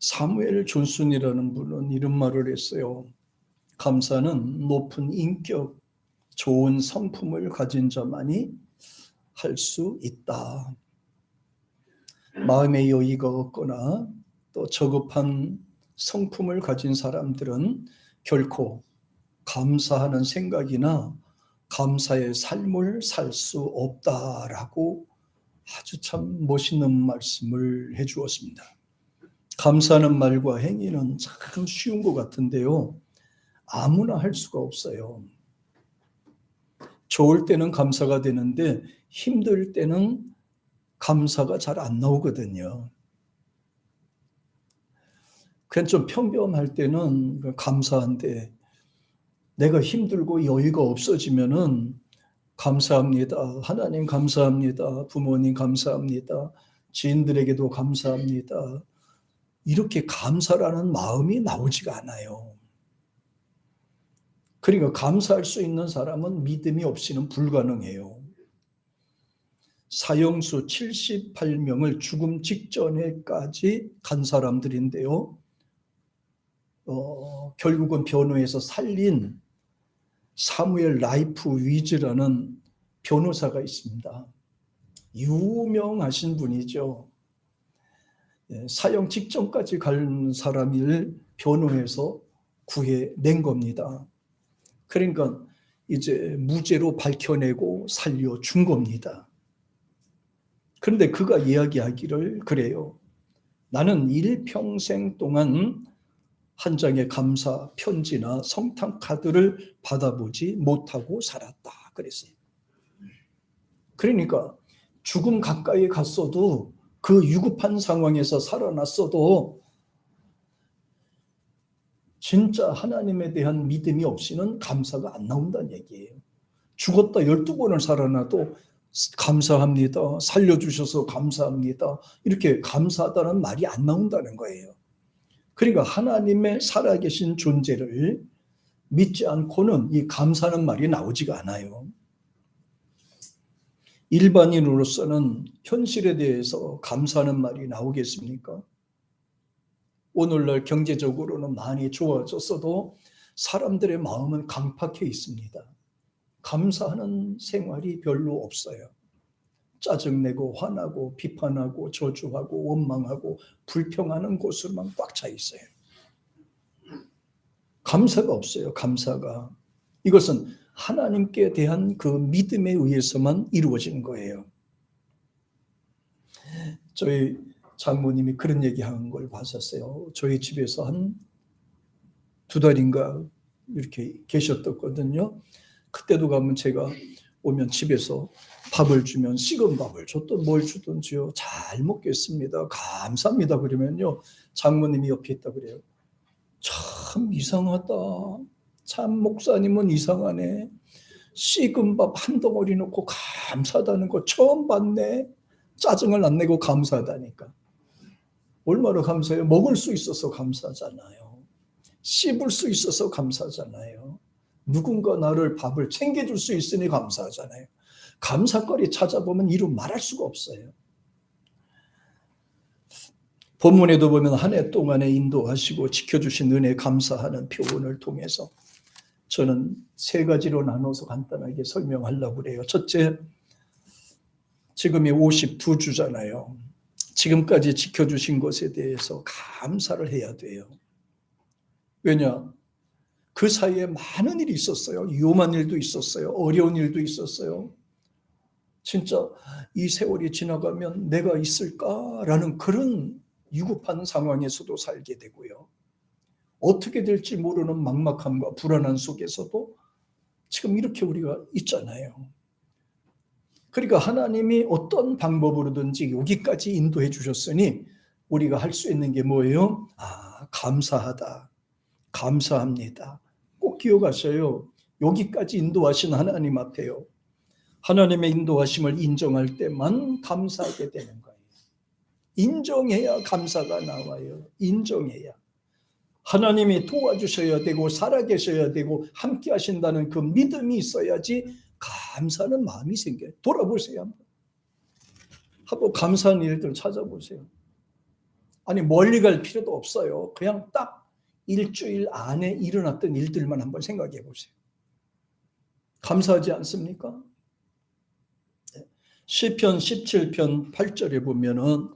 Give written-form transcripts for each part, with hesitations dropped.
사무엘 존슨이라는 분은 이런 말을 했어요. 감사는 높은 인격, 좋은 성품을 가진 자만이 할 수 있다. 마음의 여유가 없거나 또 저급한 성품을 가진 사람들은 결코 감사하는 생각이나 감사의 삶을 살 수 없다라고 아주 참 멋있는 말씀을 해주었습니다. 감사하는 말과 행위는 참 쉬운 것 같은데요. 아무나 할 수가 없어요. 좋을 때는 감사가 되는데 힘들 때는 감사가 잘 안 나오거든요. 그냥 좀 평범할 때는 감사한데 내가 힘들고 여유가 없어지면은 감사합니다. 하나님 감사합니다. 부모님 감사합니다. 지인들에게도 감사합니다. 이렇게 감사라는 마음이 나오지가 않아요. 그러니까 감사할 수 있는 사람은 믿음이 없이는 불가능해요. 사형수 78명을 죽음 직전에까지 간 사람들인데요. 결국은 변호해서 살린 사무엘 라이프 위즈라는 변호사가 있습니다. 유명하신 분이죠. 사형 직전까지 간 사람을 변호해서 구해낸 겁니다. 그러니까 이제 무죄로 밝혀내고 살려준 겁니다. 그런데 그가 이야기하기를 그래요. 나는 일평생 동안 한 장의 감사 편지나 성탄 카드를 받아보지 못하고 살았다 그랬어요. 그러니까 죽음 가까이 갔어도 그 위급한 상황에서 살아났어도 진짜 하나님에 대한 믿음이 없이는 감사가 안 나온다는 얘기예요. 죽었다 12번을 살아나도 감사합니다. 살려주셔서 감사합니다. 이렇게 감사하다는 말이 안 나온다는 거예요. 그러니까 하나님의 살아계신 존재를 믿지 않고는 이 감사하는 말이 나오지가 않아요. 일반인으로서는 현실에 대해서 감사하는 말이 나오겠습니까? 오늘날 경제적으로는 많이 좋아졌어도 사람들의 마음은 강팍해 있습니다. 감사하는 생활이 별로 없어요. 짜증내고 화나고 비판하고 저주하고 원망하고 불평하는 곳으로만 꽉 차 있어요. 감사가 없어요. 감사가. 이것은 하나님께 대한 그 믿음에 의해서만 이루어지는 거예요. 저희 장모님이 그런 얘기하는 걸 봤었어요. 저희 집에서 한 2달인가 이렇게 계셨었거든요. 그때도 가면 제가 오면 집에서 밥을 주면 식은 밥을 줬든 뭘 주든지요. 잘 먹겠습니다. 감사합니다. 그러면요. 장모님이 옆에 있다 그래요. 참 이상하다. 참 목사님은 이상하네. 식은 밥 한 덩어리 놓고 감사하다는 거 처음 봤네. 짜증을 안 내고 감사하다니까. 얼마나 감사해요? 먹을 수 있어서 감사하잖아요. 씹을 수 있어서 감사하잖아요. 누군가 나를 밥을 챙겨줄 수 있으니 감사하잖아요. 감사거리 찾아보면 이루 말할 수가 없어요. 본문에도 보면 한 해 동안에 인도하시고 지켜주신 은혜 감사하는 표현을 통해서 저는 3가지로 나눠서 간단하게 설명하려고 그래요. 첫째, 지금이 52주잖아요. 지금까지 지켜주신 것에 대해서 감사를 해야 돼요. 왜냐? 그 사이에 많은 일이 있었어요. 위험한 일도 있었어요. 어려운 일도 있었어요. 진짜 이 세월이 지나가면 내가 있을까라는 그런 위급한 상황에서도 살게 되고요. 어떻게 될지 모르는 막막함과 불안한 속에서도 지금 이렇게 우리가 있잖아요. 그러니까 하나님이 어떤 방법으로든지 여기까지 인도해 주셨으니 우리가 할 수 있는 게 뭐예요? 감사하다. 감사합니다. 꼭 기억하셔요. 여기까지 인도하신 하나님 앞에요. 하나님의 인도하심을 인정할 때만 감사하게 되는 거예요. 인정해야 감사가 나와요. 인정해야. 하나님이 도와주셔야 되고 살아계셔야 되고 함께 하신다는 그 믿음이 있어야지 감사하는 마음이 생겨요. 돌아보세요. 한번 감사한 일들 찾아보세요. 아니 멀리 갈 필요도 없어요. 그냥 딱 일주일 안에 일어났던 일들만 한번 생각해 보세요. 감사하지 않습니까? 시편 17편 8절에 보면은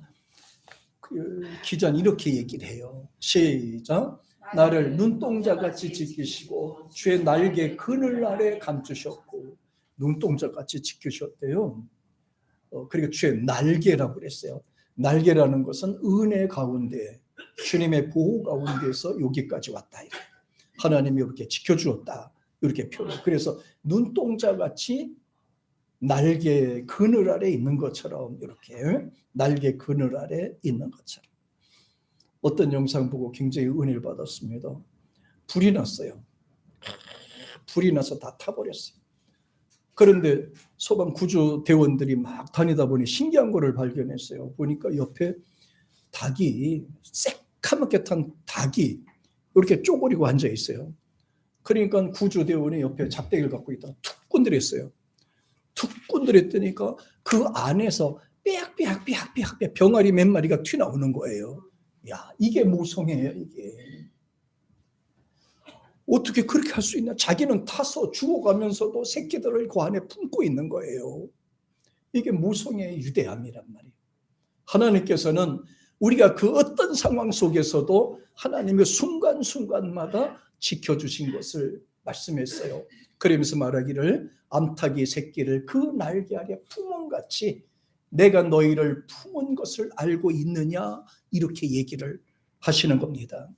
그 기자는 이렇게 얘기를 해요. 시작. 나를 눈동자같이 지키시고 주의 날개 그늘 아래 감추셨고, 눈동자같이 지키셨대요. 그리고 주의 날개라고 그랬어요. 날개라는 것은 은혜 가운데, 주님의 보호 가운데서 여기까지 왔다. 하나님이 이렇게 지켜주었다. 이렇게 표현. 그래서 눈동자같이 날개 그늘 아래 있는 것처럼, 이렇게 날개 그늘 아래 있는 것처럼. 어떤 영상 보고 굉장히 은혜를 받았습니다. 불이 났어요. 불이 나서 다 타버렸어요. 그런데 소방 구조대원들이 막 다니다 보니 신기한 거를 발견했어요. 보니까 옆에 닭이, 새카맣게 탄 닭이 이렇게 쪼그리고 앉아 있어요. 그러니까 구조대원이 옆에 작대기를 갖고 있다가 툭 건드렸어요. 툭 건드렸더니까 그 안에서 삐약삐약 병아리 몇 마리가 튀어나오는 거예요. 야, 이게 모성애예요, 이게. 어떻게 그렇게 할 수 있나? 자기는 타서 죽어가면서도 새끼들을 그 안에 품고 있는 거예요. 이게 모성애의 유대함이란 말이에요. 하나님께서는 우리가 그 어떤 상황 속에서도 하나님의 순간순간마다 지켜주신 것을 말씀했어요. 그러면서 말하기를 암탉이 새끼를 그 날개 아래 품은같이 내가 너희를 품은 것을 알고 있느냐, 이렇게 얘기를 하시는 겁니다.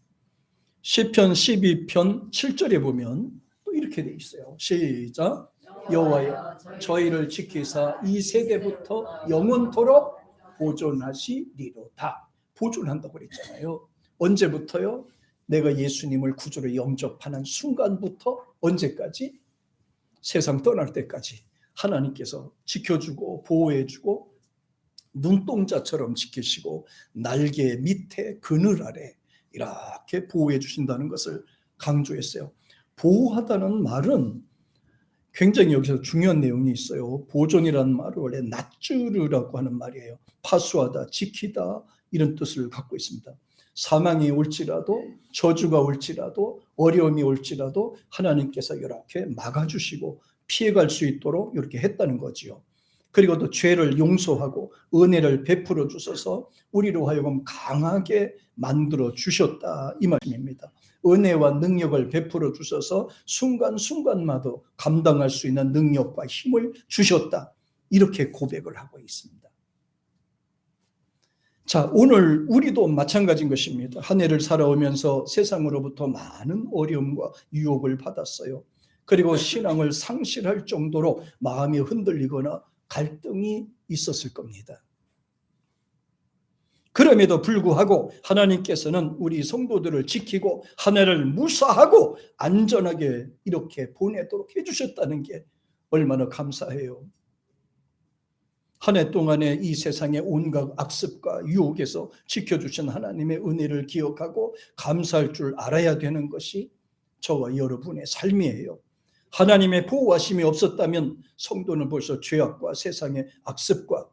시편 12편 7절에 보면 또 이렇게 돼 있어요. 시작. 여호와여 저희를 지키사 이 세대부터 영원토록 보존하시리로다. 보존한다고 그랬잖아요. 언제부터요? 내가 예수님을 구주로 영접하는 순간부터 언제까지? 세상 떠날 때까지 하나님께서 지켜주고 보호해주고 눈동자처럼 지키시고 날개 밑에 그늘 아래 이렇게 보호해 주신다는 것을 강조했어요. 보호하다는 말은 굉장히 여기서 중요한 내용이 있어요. 보존이라는 말은 원래 낫주르라고 하는 말이에요. 파수하다, 지키다, 이런 뜻을 갖고 있습니다. 사망이 올지라도, 저주가 올지라도, 어려움이 올지라도 하나님께서 이렇게 막아주시고 피해갈 수 있도록 이렇게 했다는 거지요. 그리고 또 죄를 용서하고 은혜를 베풀어 주셔서 우리로 하여금 강하게 만들어 주셨다, 이 말씀입니다. 은혜와 능력을 베풀어 주셔서 순간순간마다 감당할 수 있는 능력과 힘을 주셨다, 이렇게 고백을 하고 있습니다. 자, 오늘 우리도 마찬가지인 것입니다. 한 해를 살아오면서 세상으로부터 많은 어려움과 유혹을 받았어요. 그리고 신앙을 상실할 정도로 마음이 흔들리거나 갈등이 있었을 겁니다. 그럼에도 불구하고 하나님께서는 우리 성도들을 지키고 한 해를 무사하고 안전하게 이렇게 보내도록 해주셨다는 게 얼마나 감사해요. 한 해 동안에 이 세상의 온갖 악습과 유혹에서 지켜주신 하나님의 은혜를 기억하고 감사할 줄 알아야 되는 것이 저와 여러분의 삶이에요. 하나님의 보호하심이 없었다면 성도는 벌써 죄악과 세상의 악습과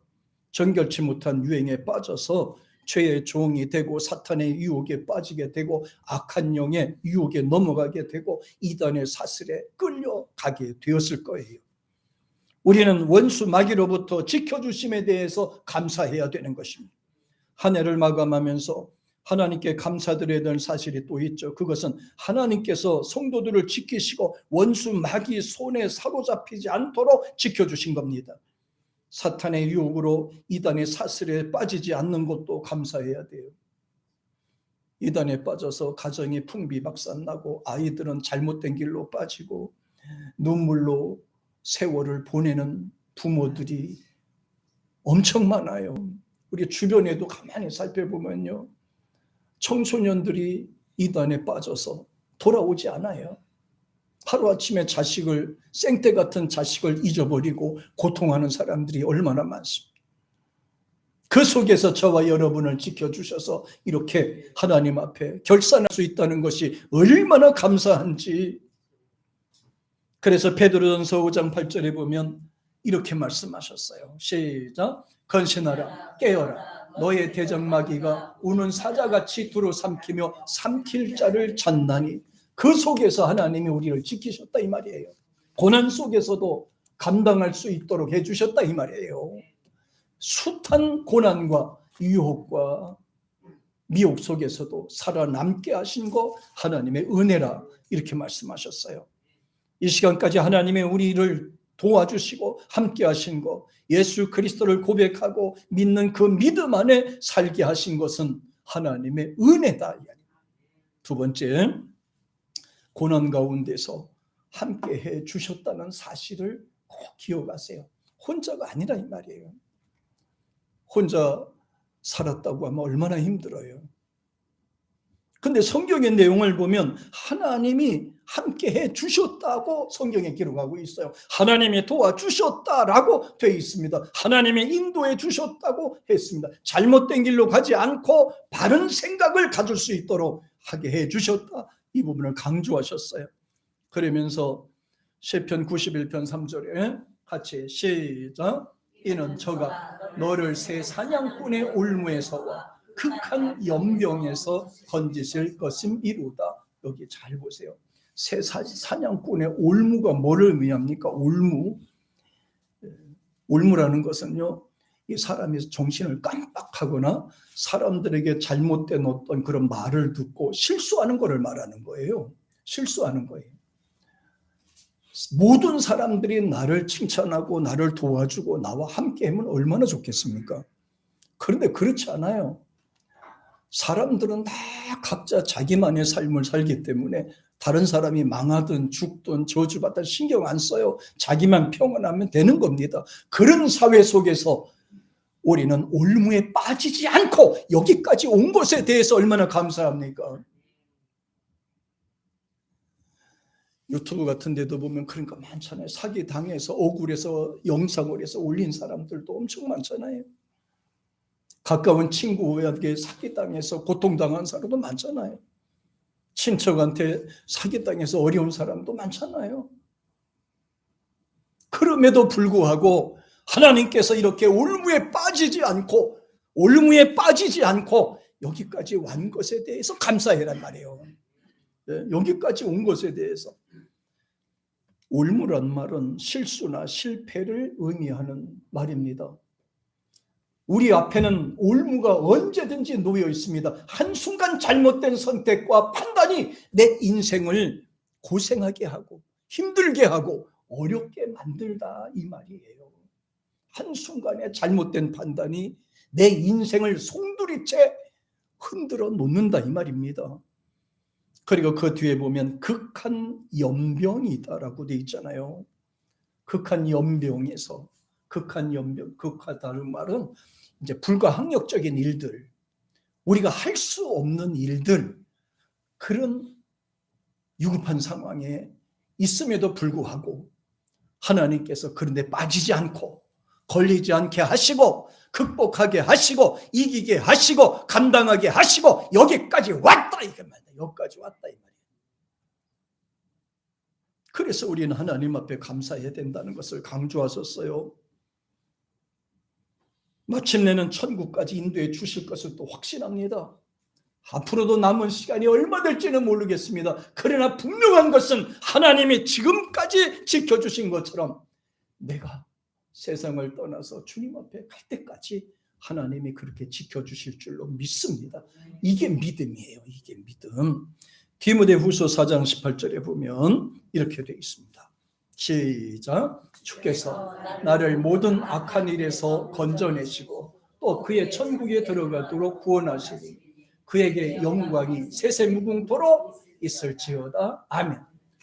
정결치 못한 유행에 빠져서 죄의 종이 되고 사탄의 유혹에 빠지게 되고 악한 영의 유혹에 넘어가게 되고 이단의 사슬에 끌려가게 되었을 거예요. 우리는 원수 마귀로부터 지켜주심에 대해서 감사해야 되는 것입니다. 한 해를 마감하면서 하나님께 감사드려야 되는 사실이 또 있죠. 그것은 하나님께서 성도들을 지키시고 원수 마귀 손에 사로잡히지 않도록 지켜주신 겁니다. 사탄의 유혹으로 이단의 사슬에 빠지지 않는 것도 감사해야 돼요. 이단에 빠져서 가정이 풍비박산나고 아이들은 잘못된 길로 빠지고 눈물로 세월을 보내는 부모들이 엄청 많아요. 우리 주변에도 가만히 살펴보면요, 청소년들이 이단에 빠져서 돌아오지 않아요. 하루아침에 자식을, 생떼 같은 자식을 잊어버리고 고통하는 사람들이 얼마나 많습니까? 그 속에서 저와 여러분을 지켜주셔서 이렇게 하나님 앞에 결산할 수 있다는 것이 얼마나 감사한지. 그래서 베드로전서 5장 8절에 보면 이렇게 말씀하셨어요. 시작. 건신하라, 깨어라, 너의 대적마귀가 우는 사자같이 두루 삼키며 삼킬 자를 찾나니 그 속에서 하나님이 우리를 지키셨다 이 말이에요. 고난 속에서도 감당할 수 있도록 해주셨다 이 말이에요. 숱한 고난과 유혹과 미혹 속에서도 살아남게 하신 거 하나님의 은혜라 이렇게 말씀하셨어요. 이 시간까지 하나님의 우리를 도와주시고 함께 하신 거, 예수 그리스도를 고백하고 믿는 그 믿음 안에 살게 하신 것은 하나님의 은혜다. 두 번째, 고난 가운데서 함께 해 주셨다는 사실을 꼭 기억하세요. 혼자가 아니라 이 말이에요. 혼자 살았다고 하면 얼마나 힘들어요. 근데 성경의 내용을 보면 하나님이 함께 해 주셨다고 성경에 기록하고 있어요. 하나님이 도와주셨다라고 되어 있습니다. 하나님이 인도해 주셨다고 했습니다. 잘못된 길로 가지 않고 바른 생각을 가질 수 있도록 하게 해 주셨다. 이 부분을 강조하셨어요. 그러면서 시편 91편 3절에 같이 시작. 이는 저가 너를 새 사냥꾼의 올무에서와 극한 연병에서 건지실 것임이로다. 여기 잘 보세요. 새 사냥꾼의 올무가 뭐를 의미합니까? 올무라는 것은요, 이 사람이 정신을 깜빡하거나 사람들에게 잘못된 어떤 그런 말을 듣고 실수하는 것을 말하는 거예요. 실수하는 거예요. 모든 사람들이 나를 칭찬하고 나를 도와주고 나와 함께 하면 얼마나 좋겠습니까? 그런데 그렇지 않아요. 사람들은 다 각자 자기만의 삶을 살기 때문에 다른 사람이 망하든 죽든 저주받든 신경 안 써요. 자기만 평안하면 되는 겁니다. 그런 사회 속에서 우리는 올무에 빠지지 않고 여기까지 온 것에 대해서 얼마나 감사합니까? 유튜브 같은 데도 보면 그런 거 많잖아요. 사기 당해서 억울해서 영상을 해서 올린 사람들도 엄청 많잖아요. 가까운 친구에게 사기당해서 고통당한 사람도 많잖아요. 친척한테 사기당해서 어려운 사람도 많잖아요. 그럼에도 불구하고 하나님께서 이렇게 올무에 빠지지 않고 여기까지 완 것에 대해서 감사해란 말이에요. 여기까지 온 것에 대해서. 올무란 말은 실수나 실패를 의미하는 말입니다. 우리 앞에는 올무가 언제든지 놓여 있습니다. 한순간 잘못된 선택과 판단이 내 인생을 고생하게 하고 힘들게 하고 어렵게 만들다 이 말이에요. 한순간에 잘못된 판단이 내 인생을 송두리째 흔들어 놓는다 이 말입니다. 그리고 그 뒤에 보면 극한 연병이다라고 되어 있잖아요. 극한 연병에서 극하다는 말은 이제 불가항력적인 일들, 우리가 할 수 없는 일들, 그런 위급한 상황에 있음에도 불구하고 하나님께서 그런 데 빠지지 않고 걸리지 않게 하시고 극복하게 하시고 이기게 하시고 감당하게 하시고 여기까지 왔다 이게 말이야. 여기까지 왔다 이 말이야. 그래서 우리는 하나님 앞에 감사해야 된다는 것을 강조하셨어요. 마침내는 천국까지 인도해 주실 것을 또 확신합니다. 앞으로도 남은 시간이 얼마 될지는 모르겠습니다. 그러나 분명한 것은 하나님이 지금까지 지켜주신 것처럼 내가 세상을 떠나서 주님 앞에 갈 때까지 하나님이 그렇게 지켜주실 줄로 믿습니다. 이게 믿음이에요. 이게 믿음. 디모데후서 4장 18절에 보면 이렇게 되어 있습니다. 시작. 주께서 나를 모든 악한 일에서 건져내시고 또 그의 천국에 들어가도록 구원하시니 그에게 영광이 세세무궁토록 있을지어다. 아멘.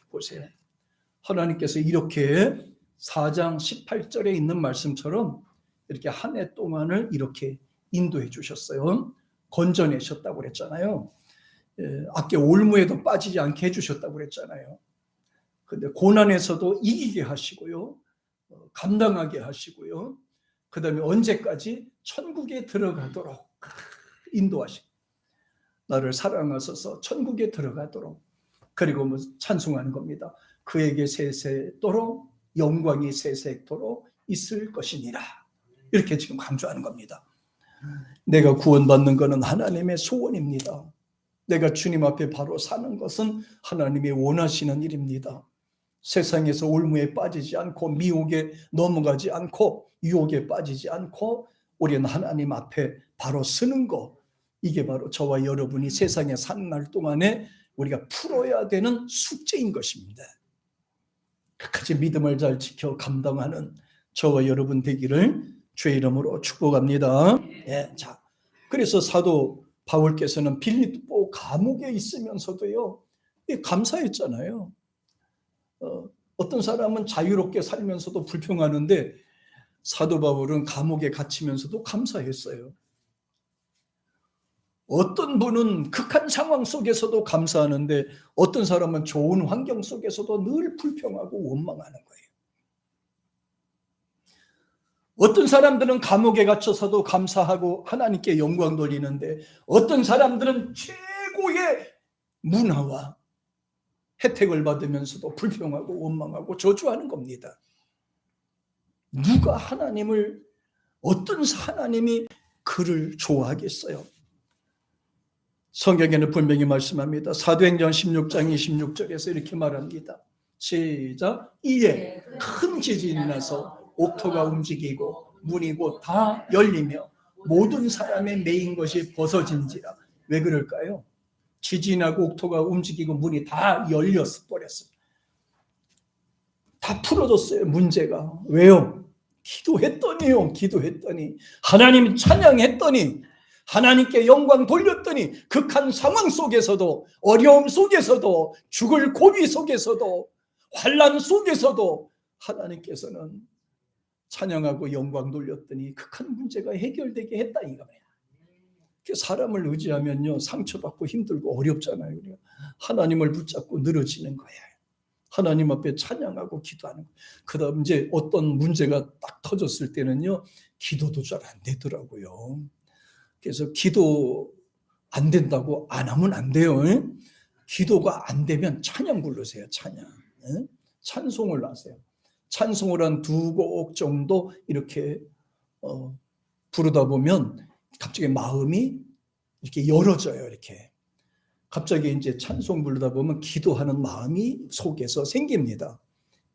보세요. 하나님께서 이렇게 4장 18절에 있는 말씀처럼 이렇게 한 해 동안을 이렇게 인도해 주셨어요. 건져내셨다고 그랬잖아요. 악계 올무에도 빠지지 않게 해주셨다고 그랬잖아요. 근데 고난에서도 이기게 하시고요. 감당하게 하시고요. 그 다음에 언제까지? 천국에 들어가도록 인도하시고 나를 사랑하셔서 천국에 들어가도록 그리고 뭐 찬송하는 겁니다. 그에게 세세토록 영광이 세세토록 있을 것이니라. 이렇게 지금 강조하는 겁니다. 내가 구원받는 것은 하나님의 소원입니다. 내가 주님 앞에 바로 사는 것은 하나님이 원하시는 일입니다. 세상에서 올무에 빠지지 않고 미혹에 넘어가지 않고 유혹에 빠지지 않고 우리는 하나님 앞에 바로 서는 것, 이게 바로 저와 여러분이 세상에 사는 날 동안에 우리가 풀어야 되는 숙제인 것입니다. 끝까지 믿음을 잘 지켜 감당하는 저와 여러분 되기를 주의 이름으로 축복합니다. 예, 자, 그래서 사도 바울께서는 빌립보 감옥에 있으면서도요, 감사했잖아요. 어떤 사람은 자유롭게 살면서도 불평하는데 사도 바울은 감옥에 갇히면서도 감사했어요. 어떤 분은 극한 상황 속에서도 감사하는데 어떤 사람은 좋은 환경 속에서도 늘 불평하고 원망하는 거예요. 어떤 사람들은 감옥에 갇혀서도 감사하고 하나님께 영광 돌리는데 어떤 사람들은 최고의 문화와 혜택을 받으면서도 불평하고 원망하고 저주하는 겁니다. 누가 하나님을, 어떤 하나님이 그를 좋아하겠어요? 성경에는 분명히 말씀합니다. 사도행전 16장 26절에서 이렇게 말합니다. 시작. 이에 큰 지진이 나서 옥토가 움직이고 문이 곧 다 열리며 모든 사람의 매인 것이 벗어진지라. 왜 그럴까요? 지진하고 옥토가 움직이고 문이 다 열렸어 버렸어요. 다 풀어졌어요. 문제가. 왜요? 기도했더니 하나님 찬양했더니 하나님께 영광 돌렸더니 극한 상황 속에서도, 어려움 속에서도, 죽을 고비 속에서도, 환난 속에서도 하나님께서는 찬양하고 영광 돌렸더니 극한 문제가 해결되게 했다 이거예요. 사람을 의지하면요, 상처받고 힘들고 어렵잖아요. 하나님을 붙잡고 늘어지는 거예요. 하나님 앞에 찬양하고 기도하는 거예요. 그 다음 이제 어떤 문제가 딱 터졌을 때는요, 기도도 잘 안 되더라고요. 그래서 기도 안 된다고 안 하면 안 돼요. 기도가 안 되면 찬양 부르세요. 찬양. 찬송을 하세요. 찬송을 한 2곡 정도 이렇게 부르다 보면 갑자기 마음이 이렇게 열어져요. 이렇게 갑자기 이제 찬송 부르다 보면 기도하는 마음이 속에서 생깁니다.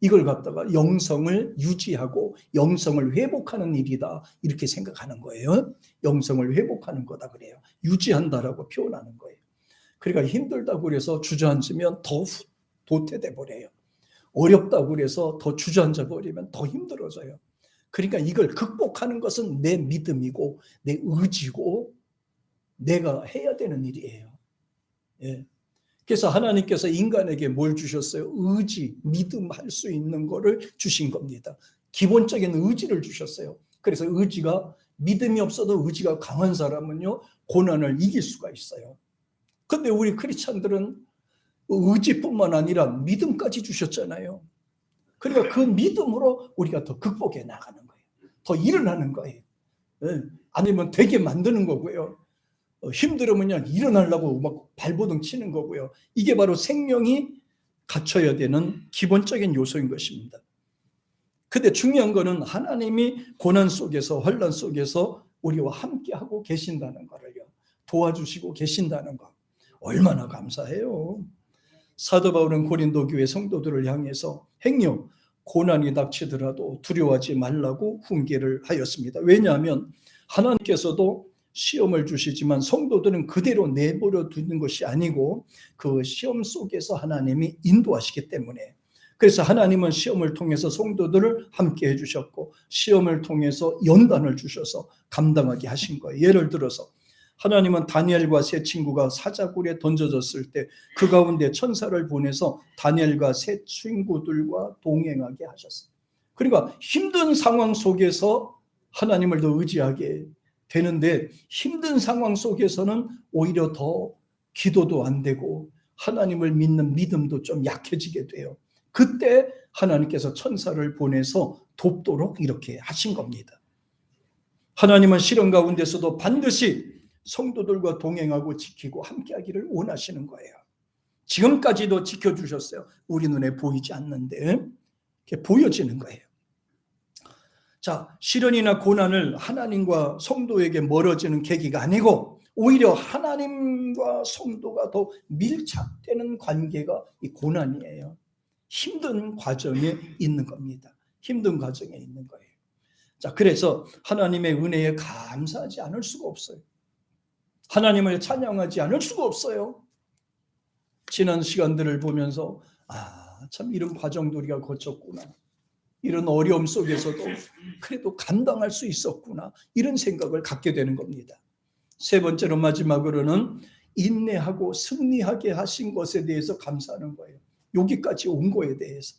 이걸 갖다가 영성을 유지하고 영성을 회복하는 일이다 이렇게 생각하는 거예요. 영성을 회복하는 거다 그래요. 유지한다라고 표현하는 거예요. 그러니까 힘들다고 그래서 주저앉으면 더 도태돼 버려요. 어렵다고 그래서 더 주저앉아 버리면 더 힘들어져요. 그러니까 이걸 극복하는 것은 내 믿음이고 내 의지고 내가 해야 되는 일이에요. 예. 그래서 하나님께서 인간에게 뭘 주셨어요? 의지, 믿음할 수 있는 거를 주신 겁니다. 기본적인 의지를 주셨어요. 그래서 의지가, 믿음이 없어도 의지가 강한 사람은요, 고난을 이길 수가 있어요. 근데 우리 크리스찬들은 의지뿐만 아니라 믿음까지 주셨잖아요. 그러니까 그 믿음으로 우리가 더 극복해 나가는 거예요. 더 일어나는 거예요. 아니면 되게 만드는 거고요. 힘들으면 일어나려고 막 발버둥 치는 거고요. 이게 바로 생명이 갖춰야 되는 기본적인 요소인 것입니다. 근데 중요한 거는 하나님이 고난 속에서, 환난 속에서 우리와 함께하고 계신다는 거를요. 도와주시고 계신다는 거. 얼마나 감사해요. 사도 바울은 고린도 교회 성도들을 향해서 행여 고난이 닥치더라도 두려워하지 말라고 훈계를 하였습니다. 왜냐하면 하나님께서도 시험을 주시지만 성도들은 그대로 내버려 두는 것이 아니고 그 시험 속에서 하나님이 인도하시기 때문에, 그래서 하나님은 시험을 통해서 성도들을 함께 해주셨고 시험을 통해서 연단을 주셔서 감당하게 하신 거예요. 예를 들어서 하나님은 다니엘과 세 친구가 사자굴에 던져졌을 때 그 가운데 천사를 보내서 다니엘과 세 친구들과 동행하게 하셨어요. 그러니까 힘든 상황 속에서 하나님을 더 의지하게 되는데 힘든 상황 속에서는 오히려 더 기도도 안 되고 하나님을 믿는 믿음도 좀 약해지게 돼요. 그때 하나님께서 천사를 보내서 돕도록 이렇게 하신 겁니다. 하나님은 시련 가운데서도 반드시 성도들과 동행하고 지키고 함께하기를 원하시는 거예요. 지금까지도 지켜주셨어요. 우리 눈에 보이지 않는데 이렇게 보여지는 거예요. 자, 시련이나 고난을 하나님과 성도에게 멀어지는 계기가 아니고 오히려 하나님과 성도가 더 밀착되는 관계가 이 고난이에요. 힘든 과정에 있는 겁니다. 힘든 과정에 있는 거예요. 자, 그래서 하나님의 은혜에 감사하지 않을 수가 없어요. 하나님을 찬양하지 않을 수가 없어요. 지난 시간들을 보면서 참 이런 과정도 우리가 거쳤구나. 이런 어려움 속에서도 그래도 감당할 수 있었구나. 이런 생각을 갖게 되는 겁니다. 세 번째로 마지막으로는 인내하고 승리하게 하신 것에 대해서 감사하는 거예요. 여기까지 온 거에 대해서.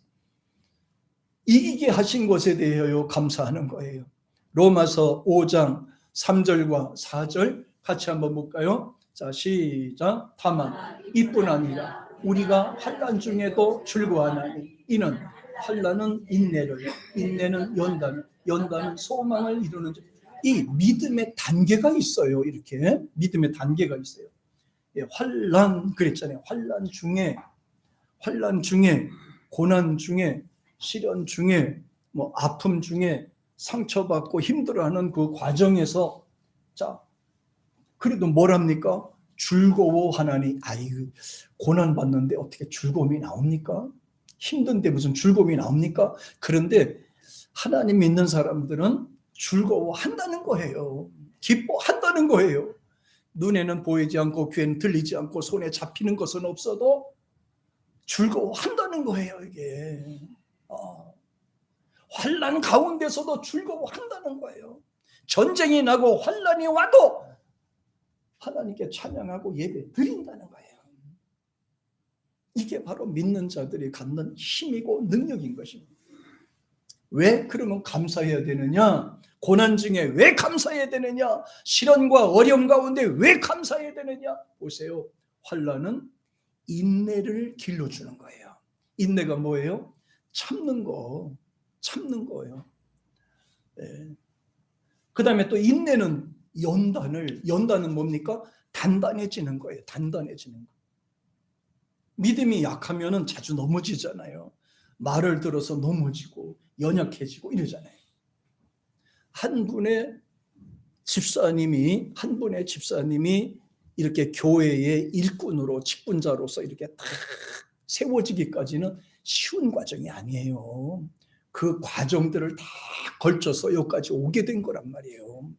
이기게 하신 것에 대하여 감사하는 거예요. 로마서 5장 3절과 4절 같이 한번 볼까요? 자, 시작. 다만 이뿐 아니라 우리가 환난 중에도 즐거워하나니 이는 환난은 인내를, 인내는 연단을, 연단은 소망을 이루는 이 믿음의 단계가 있어요. 이렇게 믿음의 단계가 있어요. 환난 그랬잖아요. 환난 중에 고난 중에 시련 중에 뭐 아픔 중에 상처받고 힘들어하는 그 과정에서 자 그래도 뭐랍니까? 즐거워하나니. 아이고, 고난 받는데 어떻게 즐거움이 나옵니까? 힘든데 무슨 즐거움이 나옵니까? 그런데 하나님 믿는 사람들은 즐거워한다는 거예요. 기뻐한다는 거예요. 눈에는 보이지 않고 귀에는 들리지 않고 손에 잡히는 것은 없어도 즐거워한다는 거예요. 이게 환난 가운데서도 즐거워한다는 거예요. 전쟁이 나고 환난이 와도 하나님께 찬양하고 예배 드린다는 거예요. 이게 바로 믿는 자들이 갖는 힘이고 능력인 것입니다. 왜 그러면 감사해야 되느냐? 고난 중에 왜 감사해야 되느냐? 시련과 어려움 가운데 왜 감사해야 되느냐? 보세요. 환난은 인내를 길러주는 거예요. 인내가 뭐예요? 참는 거예요. 네. 그 다음에 또 인내는 연단은 뭡니까? 단단해지는 거예요. 단단해지는 거. 믿음이 약하면은 자주 넘어지잖아요. 말을 들어서 넘어지고 연약해지고 이러잖아요. 한 분의 집사님이 이렇게 교회의 일꾼으로 직분자로서 이렇게 딱 세워지기까지는 쉬운 과정이 아니에요. 그 과정들을 다 걸쳐서 여기까지 오게 된 거란 말이에요.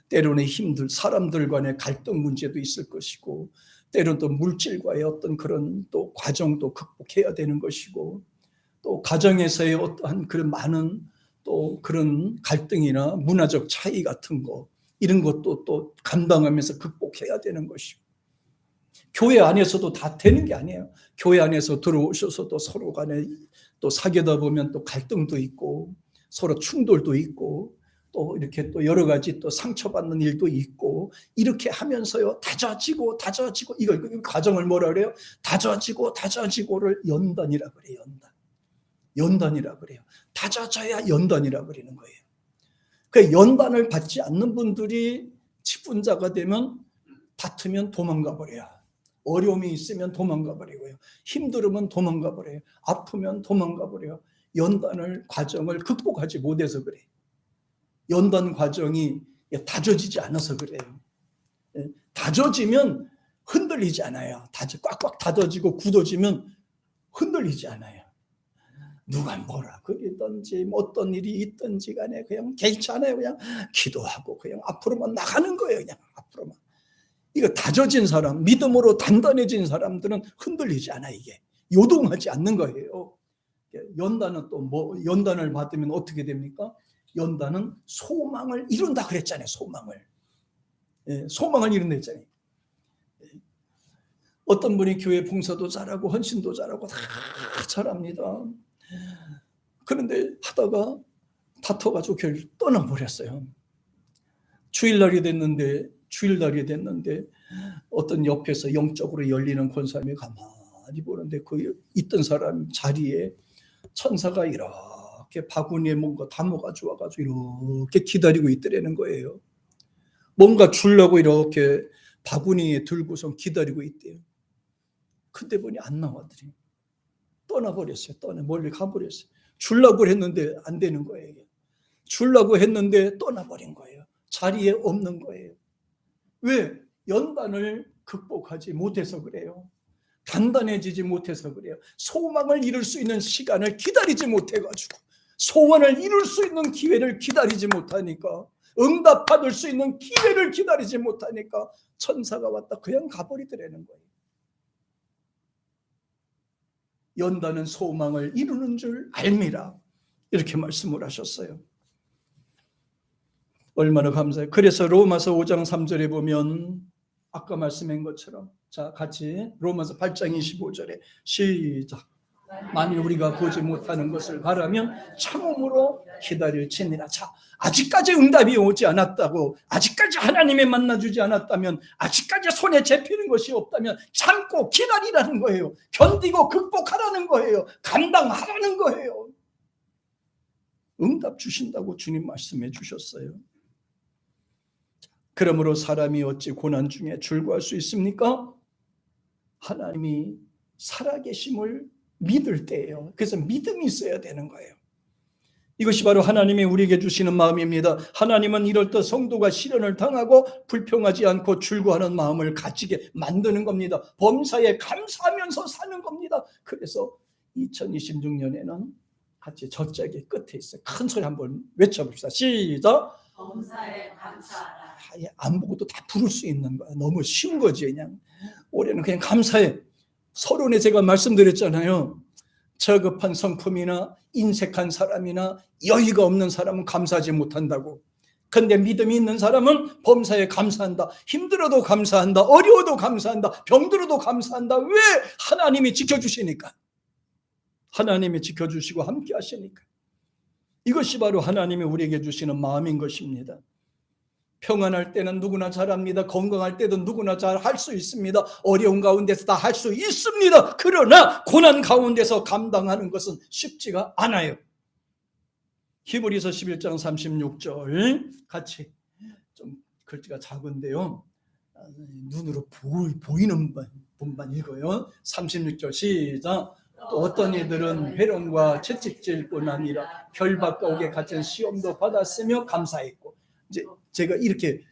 때로는 사람들 간의 갈등 문제도 있을 것이고, 때로는 또 물질과의 어떤 그런 또 과정도 극복해야 되는 것이고, 또 가정에서의 어떠한 그런 많은 또 그런 갈등이나 문화적 차이 같은 거, 이런 것도 또 감당하면서 극복해야 되는 것이고, 교회 안에서도 다 되는 게 아니에요. 교회 안에서 들어오셔서도 서로 간에 또 사귀다 보면 또 갈등도 있고, 서로 충돌도 있고, 또 이렇게 또 여러 가지 또 상처받는 일도 있고, 이렇게 하면서요 다져지고 이거 과정을 뭐라 그래요? 다져지고를 연단이라 그래요. 연단이라 그래요. 다져져야 연단이라 그러는 거예요. 그 연단을 받지 않는 분들이 직분자가 되면 다투면 도망가 버려요. 어려움이 있으면 도망가 버리고요. 힘들으면 도망가 버려요. 아프면 도망가 버려요. 과정을 극복하지 못해서 그래요. 연단 과정이 다져지지 않아서 그래요. 다져지면 흔들리지 않아요. 꽉꽉 다져지고 굳어지면 흔들리지 않아요. 누가 뭐라 그러든지 어떤 일이 있든지 간에 그냥 괜찮아요. 그냥 기도하고 그냥 앞으로만 나가는 거예요. 그냥 앞으로만. 이거 다져진 사람, 믿음으로 단단해진 사람들은 흔들리지 않아. 이게 요동하지 않는 거예요. 연단은 또 연단을 받으면 어떻게 됩니까? 연단은 소망을 이룬다 그랬잖아요. 소망을 이룬다 했잖아요. 어떤 분이 교회 봉사도 잘하고 헌신도 잘하고 다 잘합니다. 그런데 하다가 다퉈가지고 교회를 떠나버렸어요. 주일날이 됐는데 어떤 옆에서 영적으로 열리는 권사님이 가만히 보는데 그 있던 사람 자리에 천사가 이렇게 바구니에 뭔가 담아가지고 와가지고 이렇게 기다리고 있더라는 거예요. 뭔가 주려고 이렇게 바구니에 들고서 기다리고 있대요. 근데 보니 안 나와더니 떠나버렸어요. 멀리 가버렸어요. 주려고 했는데 안 되는 거예요. 주려고 했는데 떠나버린 거예요. 자리에 없는 거예요. 왜? 연단을 극복하지 못해서 그래요. 단단해지지 못해서 그래요. 소망을 이룰 수 있는 시간을 기다리지 못해가지고, 소원을 이룰 수 있는 기회를 기다리지 못하니까, 응답 받을 수 있는 기회를 기다리지 못하니까 천사가 왔다 그냥 가버리더라는 거예요. 연단은 소망을 이루는 줄 알미라, 이렇게 말씀을 하셨어요. 얼마나 감사해요. 그래서 로마서 5장 3절에 보면 아까 말씀한 것처럼, 자 같이 로마서 8장 25절에 시작. 만일 우리가 보지 못하는 것을 바라면 참음으로 기다릴지니라. 자, 아직까지 응답이 오지 않았다고, 아직까지 하나님의 만나주지 않았다면, 아직까지 손에 잡히는 것이 없다면 참고 기다리라는 거예요. 견디고 극복하라는 거예요. 감당하라는 거예요. 응답 주신다고 주님 말씀해 주셨어요. 그러므로 사람이 어찌 고난 중에 즐거워할 수 있습니까? 하나님이 살아계심을 믿을 때예요. 그래서 믿음이 있어야 되는 거예요. 이것이 바로 하나님이 우리에게 주시는 마음입니다. 하나님은 이럴 때 성도가 시련을 당하고 불평하지 않고 즐거워하는 마음을 가지게 만드는 겁니다. 범사에 감사하면서 사는 겁니다. 그래서 2026년에는 같이 저짝이 끝에 있어요. 큰 소리 한번 외쳐봅시다. 시작. 범사에 감사하라. 안 보고도 다 부를 수 있는 거야. 너무 쉬운 거지. 그냥 올해는 그냥 감사해. 서론에 제가 말씀드렸잖아요. 저급한 성품이나 인색한 사람이나 여유가 없는 사람은 감사하지 못한다고. 근데 믿음이 있는 사람은 범사에 감사한다. 힘들어도 감사한다. 어려워도 감사한다. 병들어도 감사한다. 왜? 하나님이 지켜주시니까. 하나님이 지켜주시고 함께 하시니까. 이것이 바로 하나님이 우리에게 주시는 마음인 것입니다. 평안할 때는 누구나 잘합니다. 건강할 때도 누구나 잘 할 수 있습니다. 어려운 가운데서 다 할 수 있습니다. 그러나 고난 가운데서 감당하는 것은 쉽지가 않아요. 히브리서 11장 36절 같이, 좀 글자가 작은데요, 눈으로 보이는 분만 읽어요. 36절 시작. 또 어떤 이들은 회론과 채찍질뿐 아니라 결박과 옥에 갇힌 시험도 받았으며 감사했고, 이제 제가 이렇게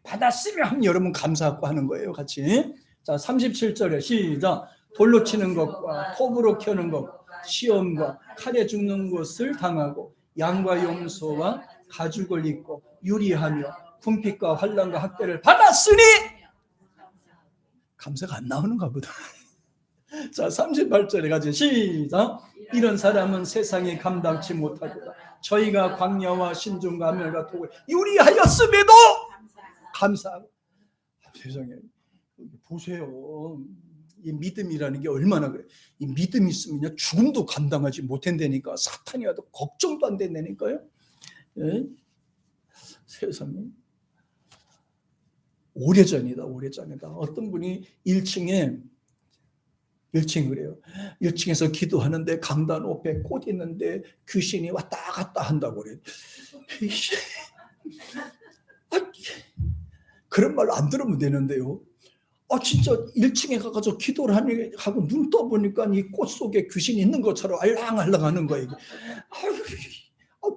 받았으면 하면 여러분 감사하고 하는 거예요. 같이. 자, 37절에 시작. 돌로 치는 것과 톱으로 켜는 것, 시험과 칼에 죽는 것을 당하고 양과 염소와 가죽을 입고 유리하며 궁핍과 환난과 학대를 받았으니 감사가 안 나오는가 보다. 자, 38절에 같이 시작. 이런 사람은 세상이 감당치 못하도다. 저희가 광야와 신중과 암열과 독을 유리하였음에도 감사하고. 세상에 보세요. 이 믿음이라는 게 얼마나 그래. 이 믿음이 있으면 죽음도 감당하지 못한다니까. 사탄이 와도 걱정도 안 된다니까요. 예? 세상에 오래전이다. 어떤 분이 1층에 그래요. 1층에서 기도하는데 강단 앞에 꽃 있는데 귀신이 왔다 갔다 한다고 그래요. 그런 말 안 들으면 되는데요. 진짜 1층에 가서 기도를 하고 눈 떠보니까 이 꽃 속에 귀신이 있는 것처럼 알랑알랑 하는 거예요.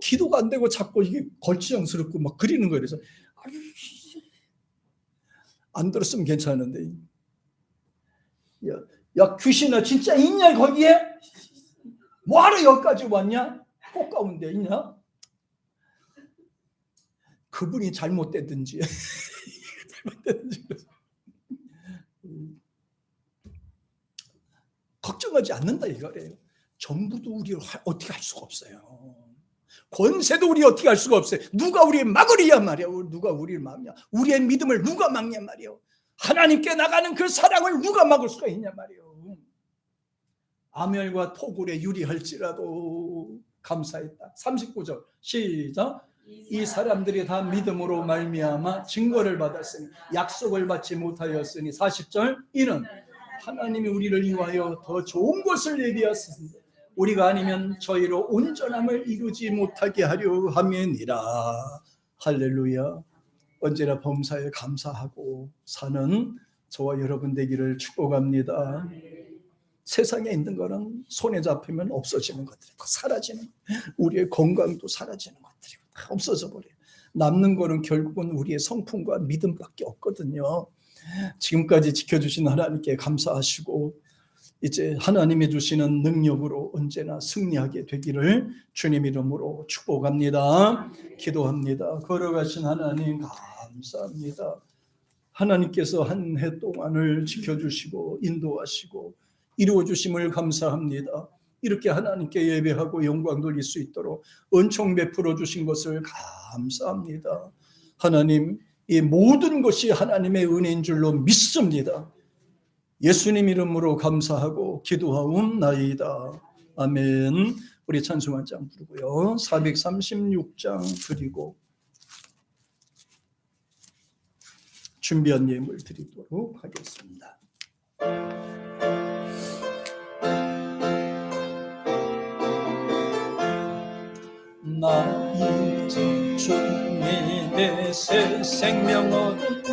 기도가 안 되고 자꾸 이게 걸치장스럽고 막 그리는 거예요. 그래서 안 들었으면 괜찮은데. 야, 귀신아 진짜 있냐 거기에? 뭐하러 여기까지 왔냐? 꽃 가운데 있냐? 그분이 잘못됐든지 걱정하지 않는다 이거래요. 정부도 우리 어떻게 할 수가 없어요. 권세도 우리 어떻게 할 수가 없어요. 누가 우리를 막으리야 말이야. 누가 우리를 막냐. 우리의 믿음을 누가 막냐 말이야. 하나님께 나가는 그 사랑을 누가 막을 수가 있냐 말이에요. 아멜과 토굴에 유리할지라도 감사했다. 39절 시작. 이 사람들이 다 믿음으로 말미암아 증거를 받았으니 약속을 받지 못하였으니 40절 이는 하나님이 우리를 위하여 더 좋은 것을 예비하셨으니 우리가 아니면 저희로 온전함을 이루지 못하게 하려 함이니라. 할렐루야. 언제나 범사에 감사하고 사는 저와 여러분 되기를 축복합니다. 세상에 있는 거는 손에 잡히면 없어지는 것들이고 사라지는, 우리의 건강도 사라지는 것들이고 다 없어져 버려요. 남는 거는 결국은 우리의 성품과 믿음밖에 없거든요. 지금까지 지켜주신 하나님께 감사하시고 이제 하나님이 주시는 능력으로 언제나 승리하게 되기를 주님 이름으로 축복합니다. 기도합니다. 걸어가신 하나님 감사합니다. 하나님께서 한 해 동안을 지켜주시고 인도하시고 이루어주심을 감사합니다. 이렇게 하나님께 예배하고 영광 돌릴 수 있도록 은총 베풀어 주신 것을 감사합니다. 하나님, 이 모든 것이 하나님의 은혜인 줄로 믿습니다. 예수님 이름으로 감사하고 기도하옵나이다. 아멘. 우리 찬송 한 장 부르고요. 436장 드리고 준비한 예물 드리도록 하겠습니다. 나 이제 주님의 새 생명 얻은